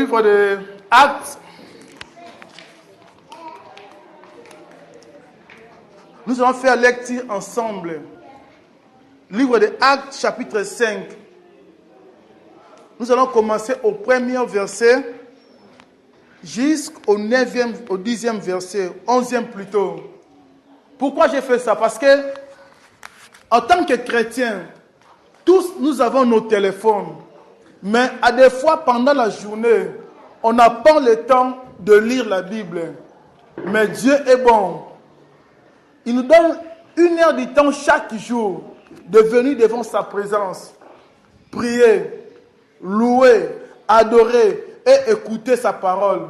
livre de Actes. Nous allons faire lecture ensemble. Livre de Actes, chapitre 5. Nous allons commencer au premier verset jusqu'au 9e, au 10e verset, 11e plutôt. Pourquoi j'ai fait ça? Parce que, en tant que chrétiens, tous nous avons nos téléphones. Mais à des fois, pendant la journée, on n'a pas le temps de lire la Bible. Mais Dieu est bon. Il nous donne 1 heure du temps chaque jour de venir devant sa présence, prier, louer, adorer et écouter sa parole.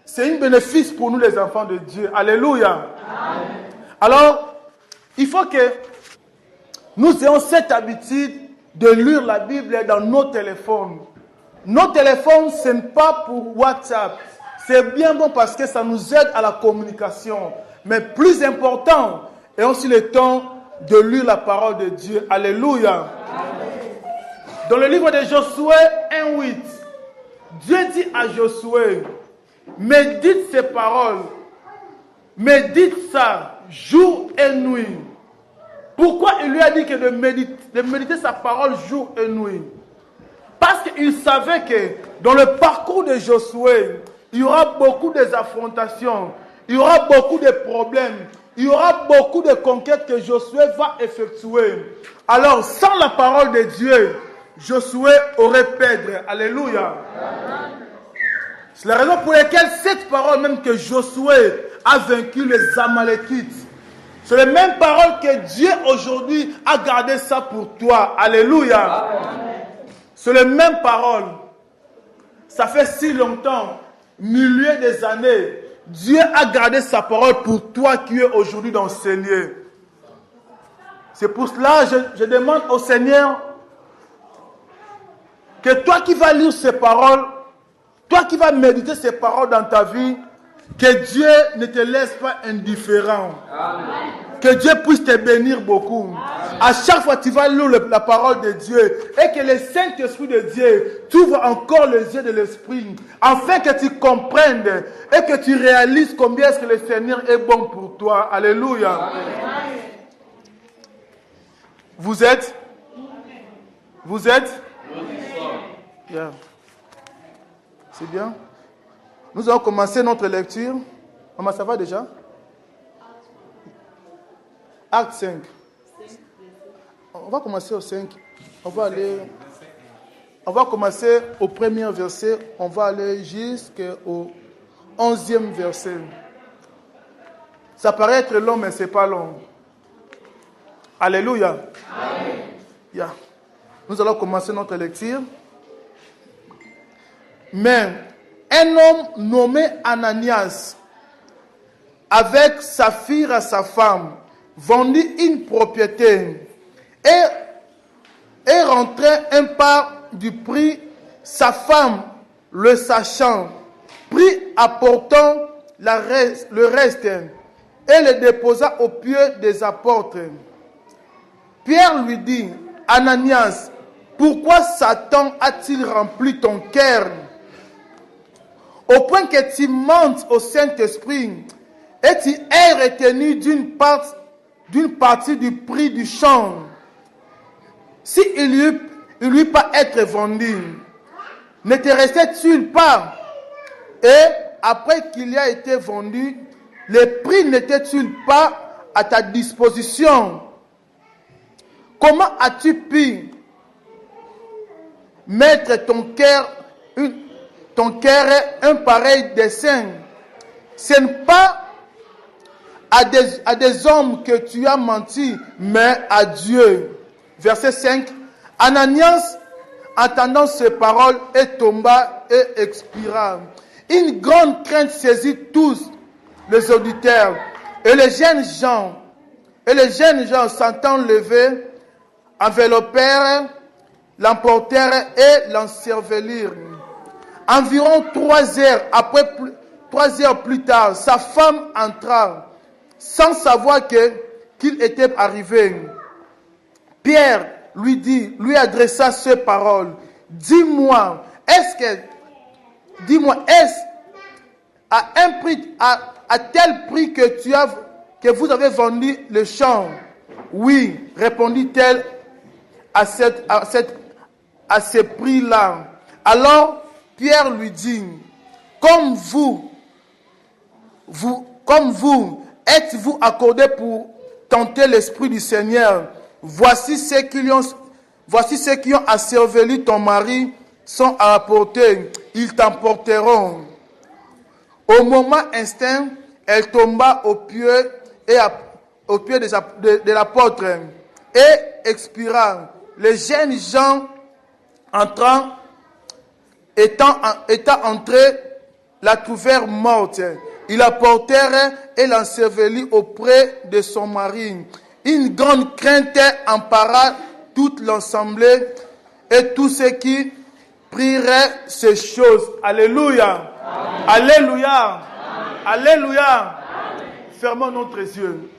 C'est un bénéfice pour nous les enfants de Dieu. Alléluia. Amen. Alors, il faut que nous ayons cette habitude de lire la Bible dans nos téléphones. Nos téléphones, ce n'est pas pour WhatsApp. C'est bien bon parce que ça nous aide à la communication. Mais plus important, est aussi le temps de lire la parole de Dieu. Alléluia. Amen. Dans le livre de Josué 1:8, Dieu dit à Josué, médite ces paroles, médite ça jour et nuit. Pourquoi il lui a dit que de méditer sa parole jour et nuit? Parce qu'il savait que dans le parcours de Josué, il y aura beaucoup d'affrontations, il y aura beaucoup de problèmes, il y aura beaucoup de conquêtes que Josué va effectuer. Alors, sans la parole de Dieu, Josué aurait perdu. Alléluia. C'est la raison pour laquelle cette parole même que Josué a vaincu les Amalékites. C'est la même parole que Dieu aujourd'hui a gardé ça pour toi. Alléluia. C'est la même parole. Ça fait si longtemps, milliers des années, Dieu a gardé sa parole pour toi qui es aujourd'hui dans ces lieux. C'est pour cela que je demande au Seigneur que toi qui vas lire ces paroles, toi qui vas méditer ces paroles dans ta vie, que Dieu ne te laisse pas indifférent. Amen. Que Dieu puisse te bénir beaucoup. Amen. À chaque fois que tu vas lire la parole de Dieu et que le Saint-Esprit de Dieu t'ouvre encore les yeux de l'Esprit afin que tu comprennes et que tu réalises combien est-ce que le Seigneur est bon pour toi. Alléluia. Amen. Vous êtes? Yeah. C'est bien. Nous allons commencer notre lecture. Maman, ça va déjà? Acte 5. On va commencer au 5. On va commencer au premier verset. On va aller jusqu'au 11e verset. Ça paraît être long, mais ce n'est pas long. Alléluia. Amen. Yeah. Nous allons commencer notre lecture. Mais un homme nommé Ananias, avec Saphira sa femme, vendit une propriété et rentrait un part du prix. Sa femme, le sachant, prit apportant le reste et le déposa aux pieds des apôtres. Pierre lui dit, Ananias, pourquoi Satan a-t-il rempli ton cœur au point que tu mentes au Saint-Esprit et tu es retenu d'une partie du prix du champ? Si il lui pas être vendu, ne te restait-il pas? Et après qu'il a été vendu, le prix n'était-il pas à ta disposition? Comment as-tu pu mettre ton cœur un pareil dessein? Ce n'est pas à des hommes que tu as menti, mais à Dieu. Verset 5. Ananias, entendant ces paroles, tomba et expira. Une grande crainte saisit tous les auditeurs. Et les jeunes gens s'entend lever, enveloppèrent, l'emportèrent et l'encerclirent. Environ 3 heures plus tard, sa femme entra, sans savoir qu'il était arrivé. Pierre lui adressa ces paroles. Dis-moi, est-ce que dis-moi, est-ce à un prix, à tel prix que vous avez vendu le champ? Oui, répondit-elle, à ce prix-là. Alors Pierre lui dit, comme vous êtes-vous accordé pour tenter l'Esprit du Seigneur? Voici ceux qui ont asserveli ton mari sont à apporter. Ils t'emporteront. Au moment instant, elle tomba aux pieds de l'apôtre et expira. Les jeunes gens étant entrés, la trouvèrent morte. Ils la portèrent et l'ensevelirent auprès de son mari. Une grande crainte empara toute l'assemblée et tous ceux qui prieraient ces choses. Alléluia. Amen. Alléluia. Amen. Alléluia. Amen. Fermons notre yeux.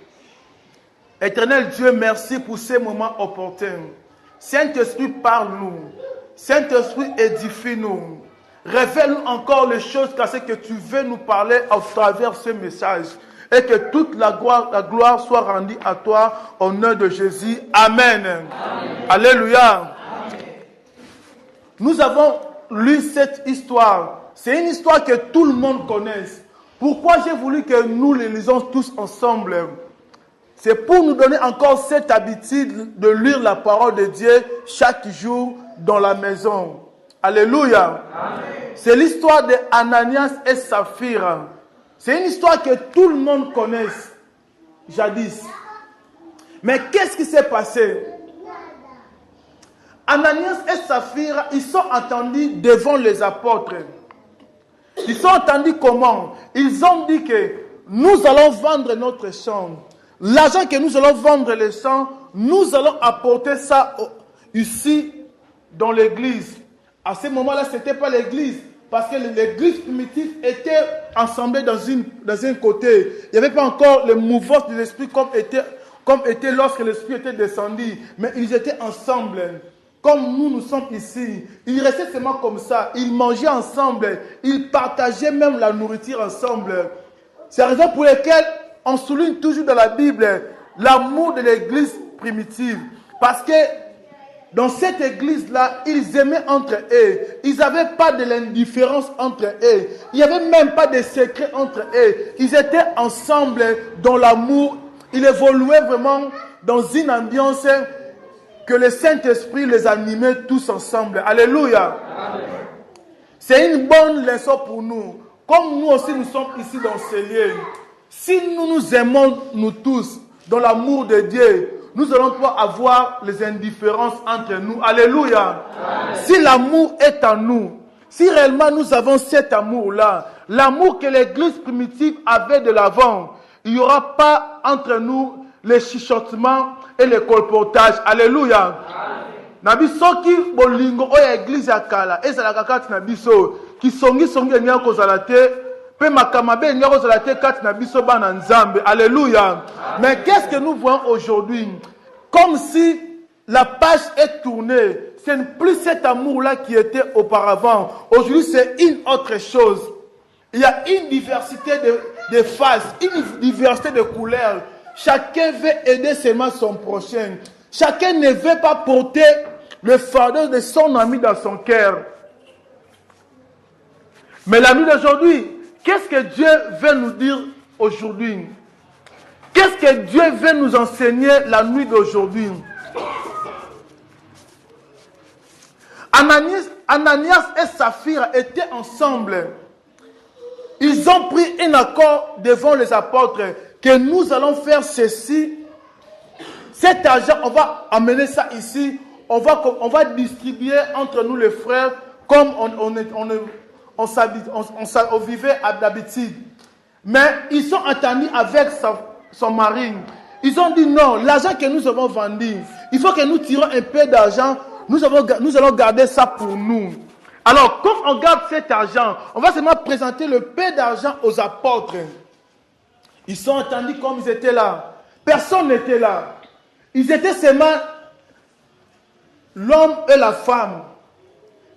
Éternel Dieu, merci pour ces moments opportuns. Saint-Esprit, parle-nous. Saint-Esprit, édifie-nous. Révèle-nous encore les choses qu'à ce que tu veux nous parler à travers ce message. Et que toute la gloire soit rendue à toi au nom de Jésus. Amen. Amen. Alléluia. Amen. Nous avons lu cette histoire. C'est une histoire que tout le monde connaisse. Pourquoi j'ai voulu que nous les lisons tous ensemble? C'est pour nous donner encore cette habitude de lire la parole de Dieu chaque jour dans la maison. Alléluia. Amen. C'est l'histoire de Ananias et Saphira. C'est une histoire que tout le monde connaît jadis. Mais qu'est-ce qui s'est passé? Ananias et Saphira, ils sont entendus devant les apôtres. Ils sont entendus comment? Ils ont dit que nous allons vendre notre champ. L'argent que nous allons vendre les champs, nous allons apporter ça ici dans l'église. À ce moment-là, ce n'était pas l'église. Parce que l'église primitive était assemblée dans un côté. Il n'y avait pas encore le mouvement de l'esprit comme était lorsque l'esprit était descendu. Mais ils étaient ensemble. Comme nous sommes ici. Ils restaient seulement comme ça. Ils mangeaient ensemble. Ils partageaient même la nourriture ensemble. C'est la raison pour laquelle on souligne toujours dans la Bible l'amour de l'église primitive. Parce que dans cette église-là, ils aimaient entre eux. Ils n'avaient pas de l'indifférence entre eux. Il n'y avait même pas de secret entre eux. Ils étaient ensemble dans l'amour. Ils évoluaient vraiment dans une ambiance que le Saint-Esprit les animait tous ensemble. Alléluia. Amen. C'est une bonne leçon pour nous. Comme nous aussi nous sommes ici dans ces lieux. Si nous nous aimons nous tous dans l'amour de Dieu, nous allons pouvoir avoir les indifférences entre nous. Alléluia. Amen. Si l'amour est en nous, si réellement nous avons cet amour-là, l'amour que l'église primitive avait de l'avant, il n'y aura pas entre nous les chuchotements et les colportages. Alléluia. Nabiso ki bolingo oya église akala ezalaka kati na biso ki songi nya kozala te pe makamabe nya kozala te kati na biso bana nzambe. Alléluia. Mais qu'est-ce que nous voyons aujourd'hui? Comme si la page est tournée. Ce n'est plus cet amour-là qui était auparavant. Aujourd'hui, c'est une autre chose. Il y a une diversité de faces, une diversité de couleurs. Chacun veut aider seulement son prochain. Chacun ne veut pas porter le fardeau de son ami dans son cœur. Mais la nuit d'aujourd'hui, qu'est-ce que Dieu veut nous dire aujourd'hui? Qu'est-ce que Dieu veut nous enseigner la nuit d'aujourd'hui? Ananias et Saphira étaient ensemble. Ils ont pris un accord devant les apôtres que nous allons faire ceci. Cet argent, on va amener ça ici. On va distribuer entre nous les frères comme on vivait d'habitude. Mais ils sont entendus avec son mari. Ils ont dit non, l'argent que nous avons vendu, il faut que nous tirons un peu d'argent. Nous allons garder ça pour nous. Alors, quand on garde cet argent, on va seulement présenter le peu d'argent aux apôtres. Ils sont entendus comme ils étaient là. Personne n'était là. Ils étaient seulement l'homme et la femme.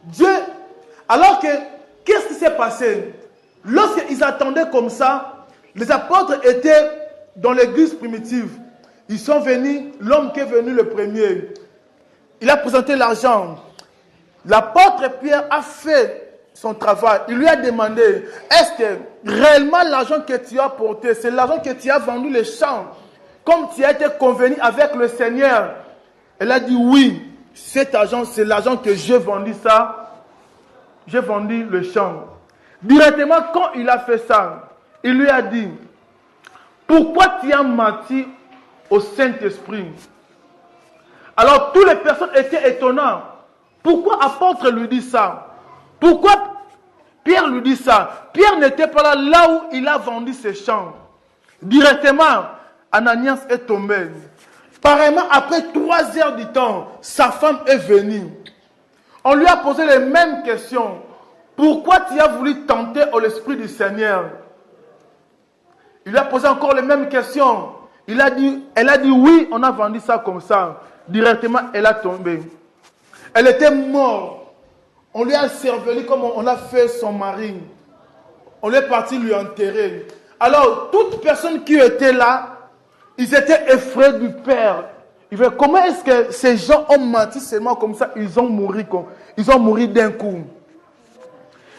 Dieu, alors que qu'est-ce qui s'est passé? Lorsqu'ils attendaient comme ça, les apôtres étaient dans l'église primitive. Ils sont venus, l'homme qui est venu le premier, il a présenté l'argent. L'apôtre Pierre a fait son travail. Il lui a demandé, est-ce que réellement l'argent que tu as porté, c'est l'argent que tu as vendu les champs, comme tu as été convenu avec le Seigneur? Elle a dit oui, cet argent, c'est l'argent que j'ai vendu ça. J'ai vendu le champ. Directement, quand il a fait ça, il lui a dit, pourquoi tu as menti au Saint-Esprit? Alors, toutes les personnes étaient étonnées. Pourquoi l'apôtre lui dit ça? Pourquoi Pierre lui dit ça? Pierre n'était pas là où il a vendu ses champs. Directement, Ananias est tombé. Pareillement, après 3 heures du temps, sa femme est venue. On lui a posé les mêmes questions. Pourquoi tu as voulu tenter l'Esprit du Seigneur? Il lui a posé encore les mêmes questions. Elle a dit oui, on a vendu ça comme ça. Directement, elle a tombé. Elle était morte. On lui a cervelé comme on a fait son mari. On est parti lui enterrer. Alors, toute personne qui était là, ils étaient effrayés du Père. Comment est-ce que ces gens ont menti seulement comme ça? Ils ont mouru d'un coup.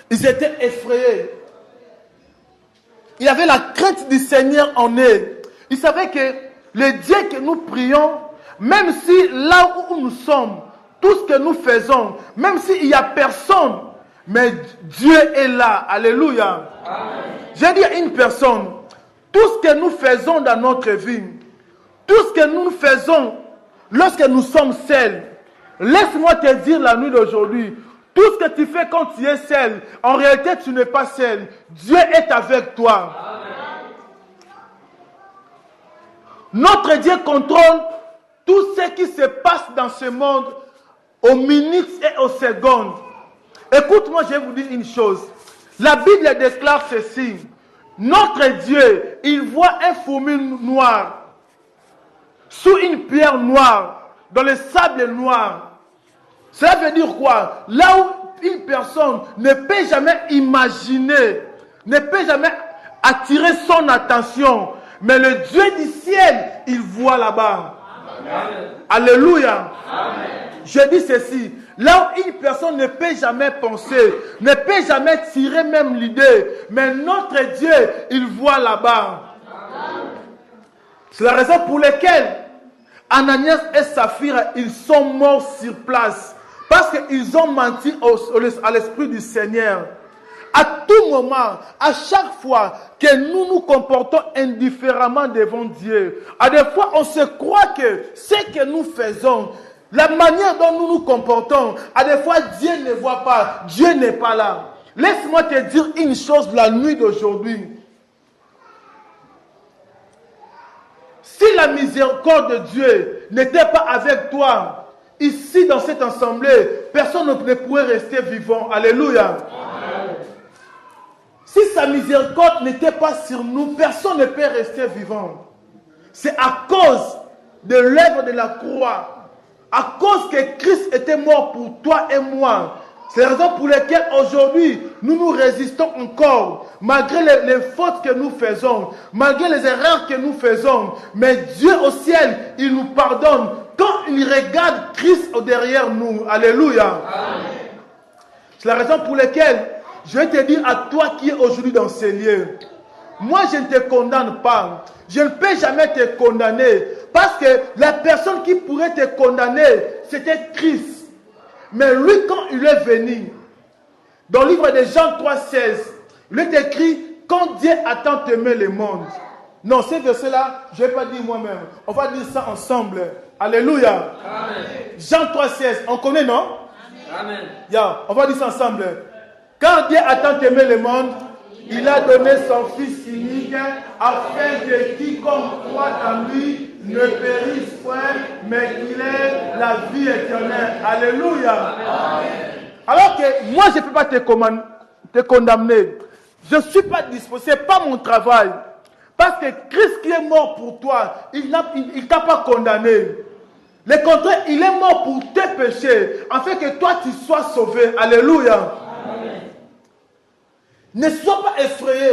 Ils étaient effrayés. Il y avait la crainte du Seigneur en eux. Ils savaient que le Dieu que nous prions, même si là où nous sommes, tout ce que nous faisons, même s'il n'y a personne, mais Dieu est là. Alléluia. J'ai dit à une personne, tout ce que nous faisons dans notre vie, tout ce que nous faisons lorsque nous sommes seuls, laisse-moi te dire la nuit d'aujourd'hui, tout ce que tu fais quand tu es seul, en réalité tu n'es pas seul. Dieu est avec toi. Notre Dieu contrôle tout ce qui se passe dans ce monde aux minutes et aux secondes. Écoute-moi, je vais vous dire une chose. La Bible déclare ceci. Notre Dieu, il voit un fourmi noir sous une pierre noire, dans le sable noir. Cela veut dire quoi? Là où une personne ne peut jamais imaginer, ne peut jamais attirer son attention, mais le Dieu du ciel, il voit là-bas. Alléluia. Amen. Je dis ceci. Là où une personne ne peut jamais penser, ne peut jamais tirer même l'idée, mais notre Dieu, il voit là-bas. C'est la raison pour laquelle Ananias et Saphira, ils sont morts sur place. Parce qu'ils ont menti à l'Esprit du Seigneur. À tout moment, à chaque fois que nous nous comportons indifféremment devant Dieu, à des fois on se croit que ce que nous faisons, la manière dont nous nous comportons, à des fois Dieu ne voit pas, Dieu n'est pas là. Laisse-moi te dire une chose la nuit d'aujourd'hui. Si la miséricorde de Dieu n'était pas avec toi, ici dans cette assemblée, personne ne pourrait rester vivant. Alléluia. Amen. Si sa miséricorde n'était pas sur nous, personne ne peut rester vivant. C'est à cause de l'œuvre de la croix, à cause que Christ était mort pour toi et moi. C'est la raison pour laquelle aujourd'hui, nous nous résistons encore, malgré les fautes que nous faisons, malgré les erreurs que nous faisons. Mais Dieu au ciel, il nous pardonne quand il regarde Christ derrière nous. Alléluia. Amen. C'est la raison pour laquelle je vais te dire à toi qui es aujourd'hui dans ces lieux, moi je ne te condamne pas. Je ne peux jamais te condamner. Parce que la personne qui pourrait te condamner, c'était Christ. Mais lui, quand il est venu, dans le livre de Jean 3,16, il est écrit, quand Dieu a tant aimé le monde. Non, ce verset-là, je ne vais pas dire moi-même. On va dire ça ensemble. Alléluia. Amen. Jean 3,16, on connaît, non? Amen. Yeah, on va dire ça ensemble. Quand Dieu a tant aimé le monde, il a donné son Fils unique afin que quiconque croit en lui ne périsse point, mais qu'il ait la vie éternelle. Alléluia. Amen. Alors que moi, je ne peux pas te condamner. Je ne suis pas disposé, ce n'est pas mon travail. Parce que Christ qui est mort pour toi, il ne t'a pas condamné. Le contraire, il est mort pour tes péchés, afin que toi tu sois sauvé. Alléluia. Amen. Ne sois pas effrayé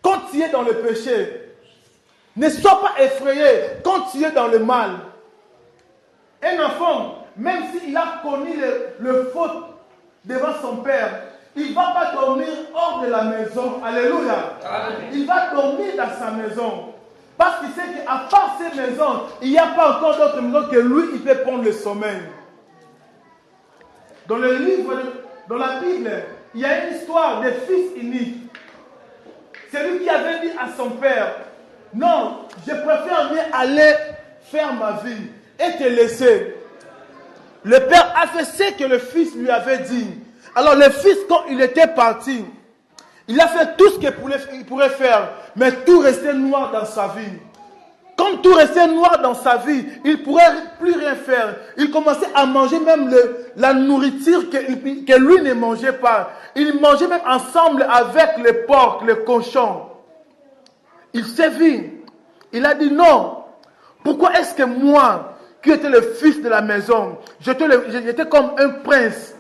quand tu es dans le péché. Ne sois pas effrayé quand tu es dans le mal. Un enfant, même s'il a commis le faute devant son père, il ne va pas dormir hors de la maison. Alléluia. Amen. Il va dormir dans sa maison. Parce qu'il sait qu'à part ces maisons, il n'y a pas encore d'autres maisons que lui, il peut prendre le sommeil. Dans le livre, dans la Bible, il y a une histoire de fils unique. C'est lui qui avait dit à son père, non, je préfère bien aller faire ma vie et te laisser. Le père a fait ce que le fils lui avait dit. Alors le fils, quand il était parti, il a fait tout ce qu'il pourrait faire, mais tout restait noir dans sa vie. Comme tout restait noir dans sa vie, il ne pourrait plus rien faire. Il commençait à manger même la nourriture que lui ne mangeait pas. Il mangeait même ensemble avec les porcs, les cochons. Il s'est vu. Il a dit non. Pourquoi est-ce que moi, qui étais le fils de la maison, j'étais comme un prince.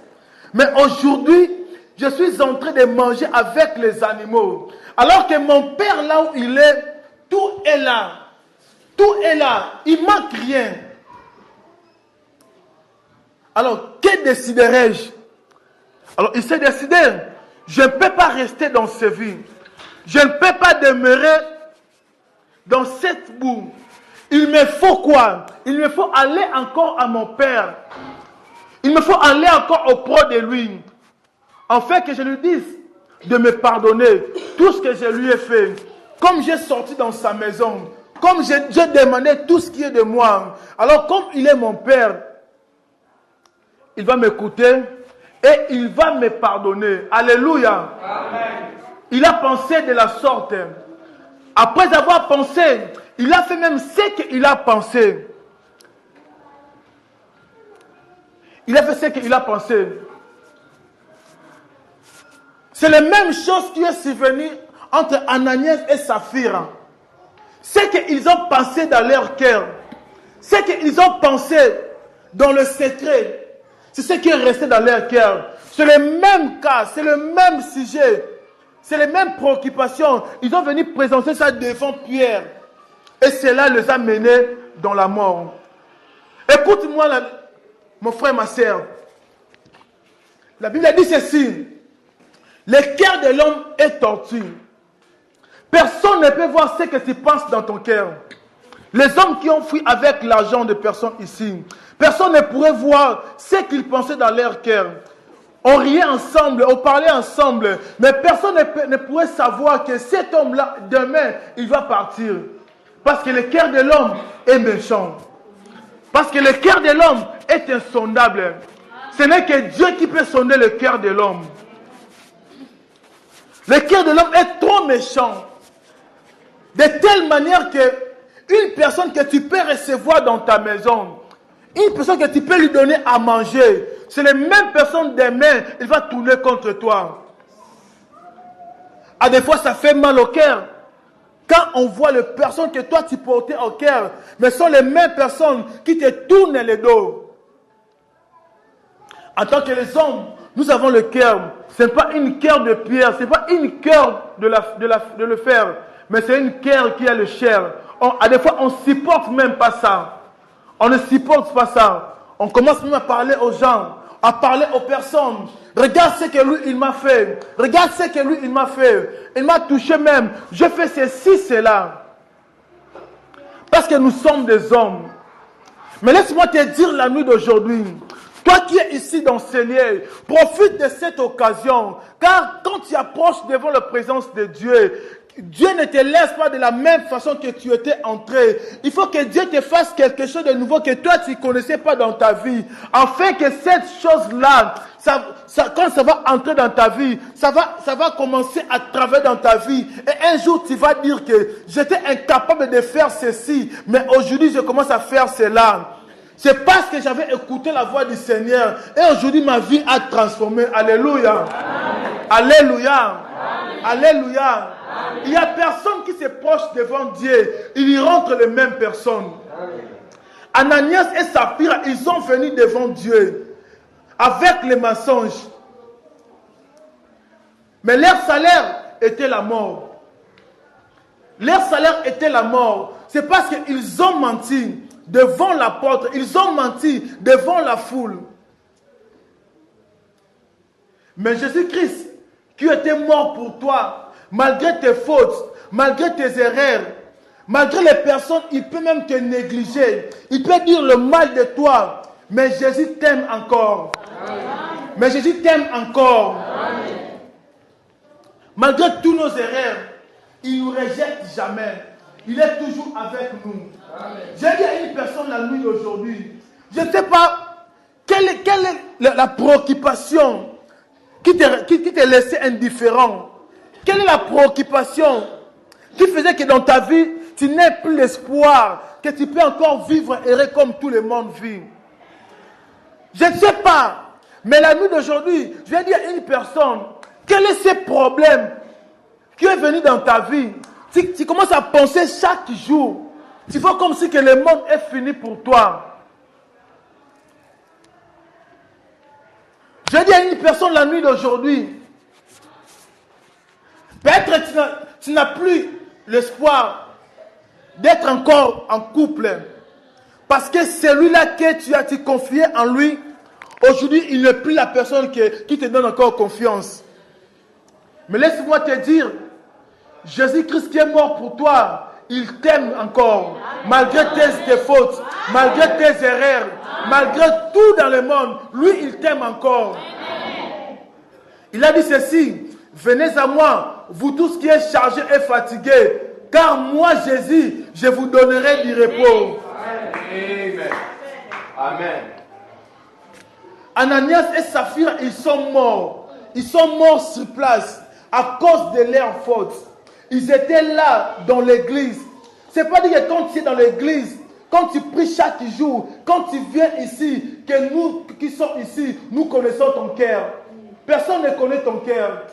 Mais aujourd'hui, je suis en train de manger avec les animaux. Alors que mon père, là où il est, tout est là. Tout est là. Il ne manque rien. Alors, que déciderai-je? Alors, il s'est décidé. Je ne peux pas rester dans ce vie. Je ne peux pas demeurer dans cette boue. Il me faut quoi? Il me faut aller encore à mon père. Il me faut aller encore auprès de lui. Afin que je lui dise de me pardonner tout ce que je lui ai fait. Comme j'ai sorti dans sa maison. Comme j'ai demandé tout ce qui est de moi. Alors comme il est mon père, il va m'écouter et il va me pardonner. Alléluia. Amen. Il a pensé de la sorte. Après avoir pensé, il a fait même ce qu'il a pensé. Il a fait ce qu'il a pensé. C'est la même chose qui est survenue entre Ananias et Saphira. C'est qu'ils ont pensé dans leur cœur. C'est qu'ils ont pensé dans le secret. C'est ce qui est resté dans leur cœur. C'est le même cas, c'est le même sujet. C'est les mêmes préoccupations. Ils ont venu présenter ça devant Pierre. Et cela les a menés dans la mort. Écoute-moi, mon frère, ma soeur. La Bible dit ceci. Le cœur de l'homme est tortu. Personne ne peut voir ce que tu penses dans ton cœur. Les hommes qui ont fui avec l'argent de personnes ici, personne ne pourrait voir ce qu'ils pensaient dans leur cœur. On riait ensemble, on parlait ensemble, mais personne ne pourrait savoir que cet homme-là, demain, il va partir. Parce que le cœur de l'homme est méchant. Parce que le cœur de l'homme est insondable. Ce n'est que Dieu qui peut sonder le cœur de l'homme. Le cœur de l'homme est trop méchant. De telle manière que une personne que tu peux recevoir dans ta maison, une personne que tu peux lui donner à manger, c'est la même personne demain, il va tourner contre toi. À des fois, ça fait mal au cœur. Quand on voit les personnes que toi tu portais au cœur, mais ce sont les mêmes personnes qui te tournent le dos. En tant que les hommes, nous avons le cœur. Ce n'est pas une cœur de pierre, ce n'est pas une cœur de le faire, mais c'est une cœur qui a le chair. À des fois, on ne supporte même pas ça. On ne supporte pas ça. On commence même à parler aux gens, à parler aux personnes. Regarde ce que lui, il m'a fait. Regarde ce que lui, il m'a fait. Il m'a touché même. Je fais ceci, cela. Parce que nous sommes des hommes. Mais laisse-moi te dire la nuit d'aujourd'hui. Toi qui es ici dans ce lieu, profite de cette occasion. Car quand tu approches devant la présence de Dieu, Dieu ne te laisse pas de la même façon que tu étais entré. Il faut que Dieu te fasse quelque chose de nouveau que toi tu ne connaissais pas dans ta vie. Afin que cette chose-là, quand ça va entrer dans ta vie, ça va commencer à travailler dans ta vie. Et un jour tu vas dire que j'étais incapable de faire ceci, mais aujourd'hui je commence à faire cela. C'est parce que j'avais écouté la voix du Seigneur. Et aujourd'hui ma vie a transformé. Alléluia. Amen. Alléluia. Amen. Alléluia. Amen. Il n'y a personne qui se proche devant Dieu. Il y rentre les mêmes personnes. Amen. Ananias et Saphira, ils sont venus devant Dieu avec les mensonges. Mais leur salaire était la mort. Leur salaire était la mort. C'est parce qu'ils ont menti devant l'apôtre. Ils ont menti devant la foule. Mais Jésus-Christ, qui était mort pour toi, malgré tes fautes, malgré tes erreurs, malgré les personnes, il peut même te négliger. Il peut dire le mal de toi. Mais Jésus t'aime encore. Amen. Mais Jésus t'aime encore. Amen. Malgré tous nos erreurs, il ne nous rejette jamais. Il est toujours avec nous. J'ai dit à une personne la nuit d'aujourd'hui, je ne sais pas quelle est la préoccupation qui t'a laissé indifférent. Quelle est la préoccupation qui faisait que dans ta vie, tu n'aies plus l'espoir que tu peux encore vivre errer comme tout le monde vit. Je ne sais pas, mais la nuit d'aujourd'hui, je vais dire à une personne, quel est ce problème qui est venu dans ta vie? Tu commences à penser chaque jour, tu vois comme si que le monde est fini pour toi. Je dis à une personne la nuit d'aujourd'hui, peut-être tu n'as plus l'espoir d'être encore en couple. Parce que celui-là que tu as confié en lui, aujourd'hui, il n'est plus la personne qui te donne encore confiance. Mais laisse-moi te dire, Jésus-Christ qui est mort pour toi, il t'aime encore. Malgré tes fautes, malgré tes erreurs, malgré tout dans le monde, lui, il t'aime encore. Il a dit ceci, venez à moi, vous tous qui êtes chargés et fatigués, car moi, Jésus, je vous donnerai du repos. Amen. Amen. Ananias et Saphira, ils sont morts. Ils sont morts sur place à cause de leur faute. Ils étaient là dans l'église. C'est pas dire que quand tu es dans l'église, quand tu pries chaque jour, quand tu viens ici, que nous qui sommes ici, nous connaissons ton cœur. Personne ne connaît ton cœur.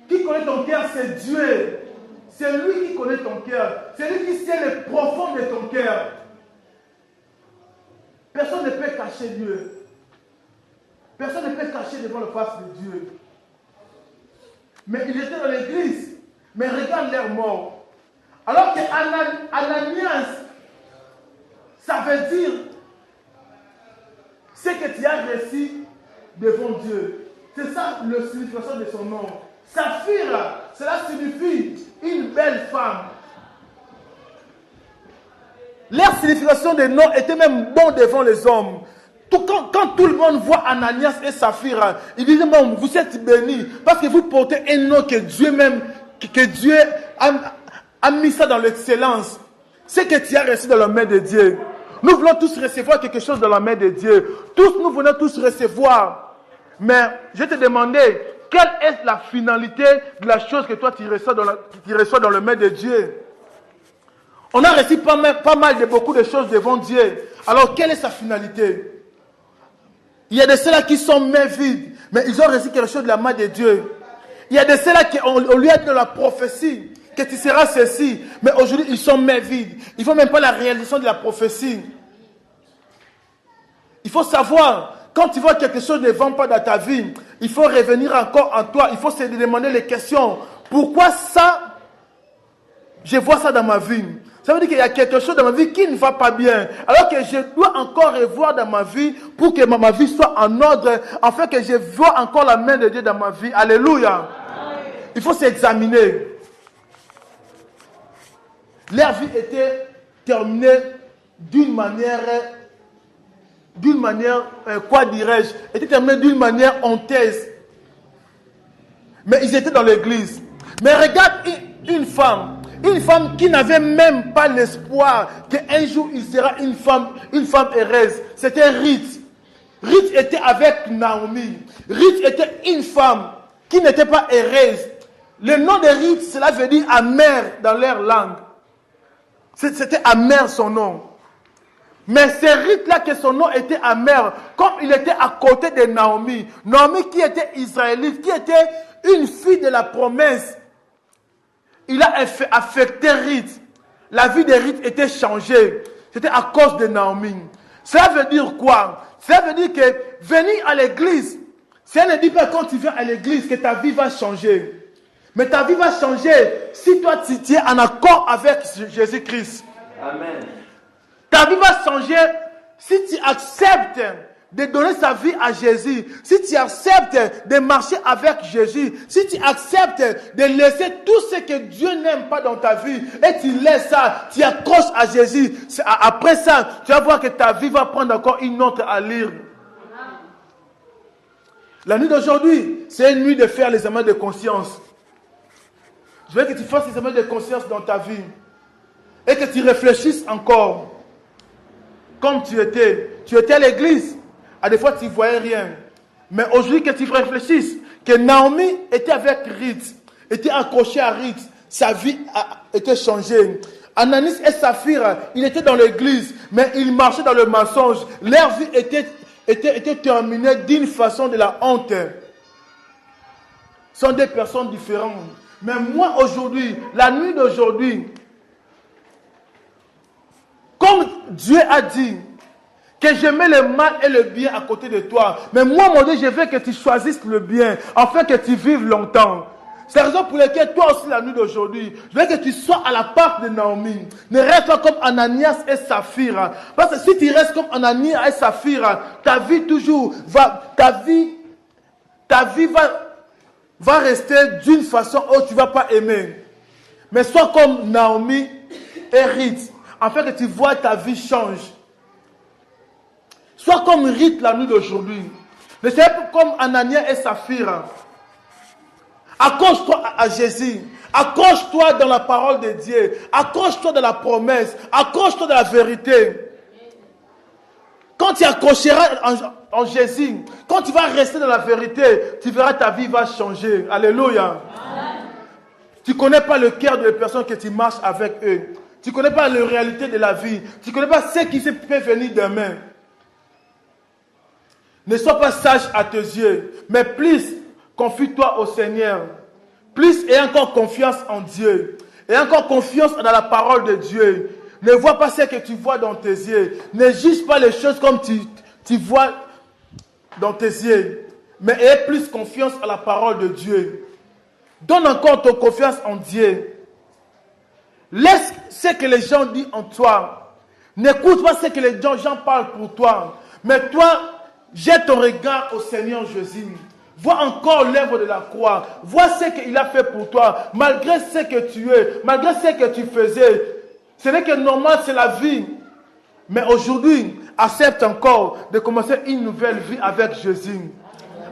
Qui connaît ton cœur, c'est Dieu. C'est lui qui connaît ton cœur. C'est lui qui sait le profond de ton cœur. Personne ne peut cacher Dieu. Personne ne peut cacher devant le face de Dieu. Mais ils étaient dans l'église. Mais regarde leur mort. Alors que Ananias, ça veut dire ce que tu as réussi devant Dieu. C'est ça la signification de son nom. Saphira, cela signifie une belle femme. Leur signification de nom était même bon devant les hommes. Quand tout le monde voit Ananias et Saphira, ils disent même, vous êtes bénis parce que vous portez un nom que Dieu même, que Dieu a mis ça dans l'excellence. C'est que tu as reçu dans la main de Dieu. Nous voulons tous recevoir quelque chose dans la main de Dieu. Nous voulons tous recevoir. Mais je te demandais, quelle est la finalité de la chose que toi tu reçois dans la main de Dieu? On a reçu pas mal de beaucoup de choses devant Dieu. Alors, quelle est sa finalité? Il y a de ceux-là qui sont mains vides, mais ils ont reçu quelque chose de la main de Dieu. Il y a de ceux-là qui on lui a dit dans la prophétie que tu seras ceci, mais aujourd'hui ils sont mains vides. Ils ne font même pas la réalisation de la prophétie. Il faut savoir, quand tu vois quelque chose ne va pas dans ta vie, il faut revenir encore en toi. Il faut se demander les questions. Pourquoi ça, je vois ça dans ma vie? Ça veut dire qu'il y a quelque chose dans ma vie qui ne va pas bien. Alors que je dois encore revoir dans ma vie pour que ma vie soit en ordre, afin que je vois encore la main de Dieu dans ma vie. Alléluia. Il faut s'examiner. Leur vie était terminée d'une manière, quoi dirais-je, était terminée d'une manière honteuse. Mais ils étaient dans l'église. Mais regarde une femme qui n'avait même pas l'espoir qu'un jour il sera une femme heureuse. C'était Ruth. Ruth était avec Naomi. Ruth était une femme qui n'était pas heureuse. Le nom de Ruth, cela veut dire amer dans leur langue. C'était amer son nom. Mais c'est Ruth là que son nom était amer, comme il était à côté de Naomi. Naomi qui était israélite, qui était une fille de la promesse. Il a affecté Ruth. La vie de Ruth était changée. C'était à cause de Naomi. Cela veut dire quoi? Cela veut dire que venir à l'église, ça ne dit pas quand tu viens à l'église que ta vie va changer. Mais ta vie va changer si toi tu es en accord avec Jésus-Christ. Amen. Ta vie va changer si tu acceptes de donner sa vie à Jésus, si tu acceptes de marcher avec Jésus, si tu acceptes de laisser tout ce que Dieu n'aime pas dans ta vie et tu laisses ça, tu accroches à Jésus. Après ça, tu vas voir que ta vie va prendre encore une autre allure. La nuit d'aujourd'hui, c'est une nuit de faire l'examen de conscience. Je veux que tu fasses l'examen de conscience dans ta vie et que tu réfléchisses encore. Comme tu étais à l'église. À des fois, tu ne voyais rien. Mais aujourd'hui, que tu réfléchisses, que Naomi était avec Ruth, était accrochée à Ruth, sa vie a été changée. Ananis et Saphir, ils étaient dans l'église, mais ils marchaient dans le mensonge. Leur vie était terminée d'une façon de la honte. Ce sont des personnes différentes. Mais moi, aujourd'hui, la nuit d'aujourd'hui, comme Dieu a dit, que je mets le mal et le bien à côté de toi. Mais moi, mon Dieu, je veux que tu choisisses le bien, afin que tu vives longtemps. C'est la raison pour laquelle toi aussi, la nuit d'aujourd'hui, je veux que tu sois à la part de Naomi. Ne reste pas comme Ananias et Saphir. Parce que si tu restes comme Ananias et Saphir, ta vie toujours va rester d'une façon où tu ne vas pas aimer. Mais sois comme Naomi et Ruth, afin que tu vois ta vie change. Sois comme Ruth la nuit d'aujourd'hui. Ne sois pas comme Ananias et Saphir. Accroche-toi à Jésus. Accroche-toi dans la parole de Dieu. Accroche-toi dans la promesse. Accroche-toi dans la vérité. Quand tu accrocheras en Jésus, quand tu vas rester dans la vérité, tu verras ta vie va changer. Alléluia. Amen. Tu ne connais pas le cœur des personnes que tu marches avec eux. Tu ne connais pas la réalité de la vie. Tu ne connais pas ce qui peut venir demain. Ne sois pas sage à tes yeux, mais plus confie-toi au Seigneur. Plus aie encore confiance en Dieu. Aie encore confiance dans la parole de Dieu. Ne vois pas ce que tu vois dans tes yeux. Ne juge pas les choses comme tu vois dans tes yeux. Mais aie plus confiance à la parole de Dieu. Donne encore ton confiance en Dieu. Laisse ce que les gens disent en toi. N'écoute pas ce que les gens parlent pour toi. Mais toi, jette ton regard au Seigneur Jésus. Vois encore l'œuvre de la croix. Vois ce qu'il a fait pour toi. Malgré ce que tu es, malgré ce que tu faisais. Ce n'est que normal, c'est la vie. Mais aujourd'hui, accepte encore de commencer une nouvelle vie avec Jésus.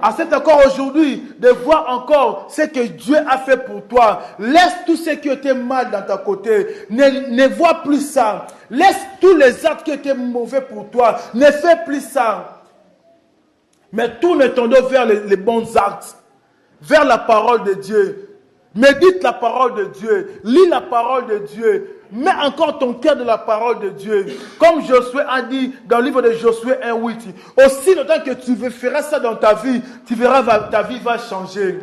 Accepte encore aujourd'hui de voir encore ce que Dieu a fait pour toi. Laisse tout ce qui était mal dans ta côté. Ne vois plus ça. Laisse tous les actes qui étaient mauvais pour toi. Ne fais plus ça. Mais tourne ton dos vers les bons actes. Vers la parole de Dieu. Médite la parole de Dieu. Lis la parole de Dieu. Mets encore ton cœur de la parole de Dieu. Comme Josué a dit dans le livre de Josué 1:8. Aussi longtemps que tu feras ça dans ta vie, tu verras ta vie va changer.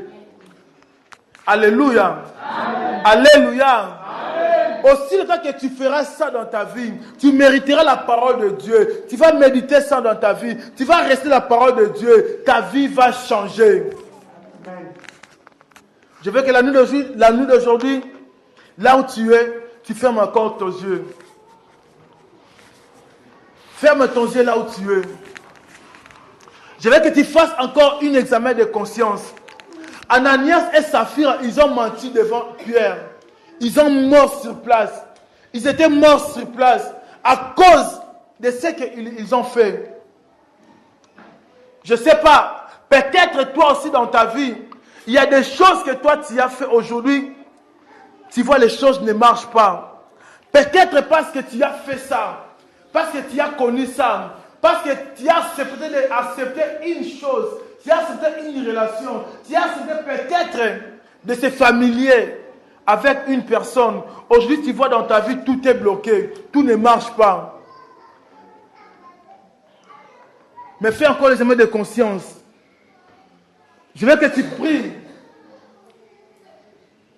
Alléluia. Amen. Alléluia. Amen. Aussi longtemps que tu feras ça dans ta vie, tu mériteras la parole de Dieu. Tu vas méditer ça dans ta vie. Tu vas rester la parole de Dieu. Ta vie va changer. Amen. Je veux que la nuit d'aujourd'hui, là où tu es, tu fermes encore tes yeux. Ferme ton yeux là où tu es. Je veux que tu fasses encore un examen de conscience. Ananias et Saphir, ils ont menti devant Pierre. Ils ont mort sur place. Ils étaient morts sur place à cause de ce qu'ils ont fait. Je ne sais pas, peut-être toi aussi dans ta vie, il y a des choses que toi tu as fait aujourd'hui. Tu vois, les choses ne marchent pas. Peut-être parce que tu as fait ça. Parce que tu as connu ça. Parce que tu as accepté une chose. Tu as accepté une relation. Tu as accepté peut-être de se familier avec une personne. Aujourd'hui, tu vois dans ta vie, tout est bloqué. Tout ne marche pas. Mais fais encore les examens de conscience. Je veux que tu pries.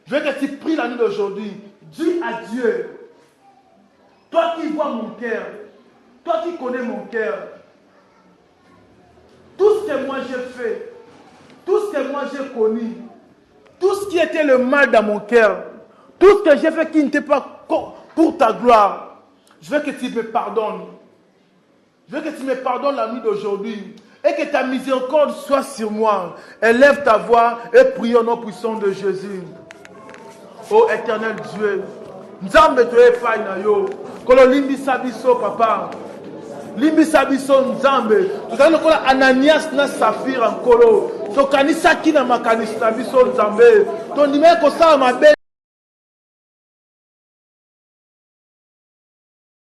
Je veux que tu pries la nuit d'aujourd'hui. Dis à Dieu, toi qui vois mon cœur, toi qui connais mon cœur, tout ce que moi j'ai fait, tout ce que moi j'ai connu, tout ce qui était le mal dans mon cœur, tout ce que j'ai fait qui n'était pas pour ta gloire, je veux que tu me pardonnes. Je veux que tu me pardonnes la nuit d'aujourd'hui. Et que ta miséricorde soit sur moi. Élève ta voix et prie au nom puissant de Jésus. Ô éternel Dieu, Nzambe to epai na yo. Kolo limbisa biso papa. Limbisa biso Nzambe. Tozali lokola Ananias na Safira nkolo. Tokanisaki na makanisi na biso Nzambe. Tondimaki kosala mabe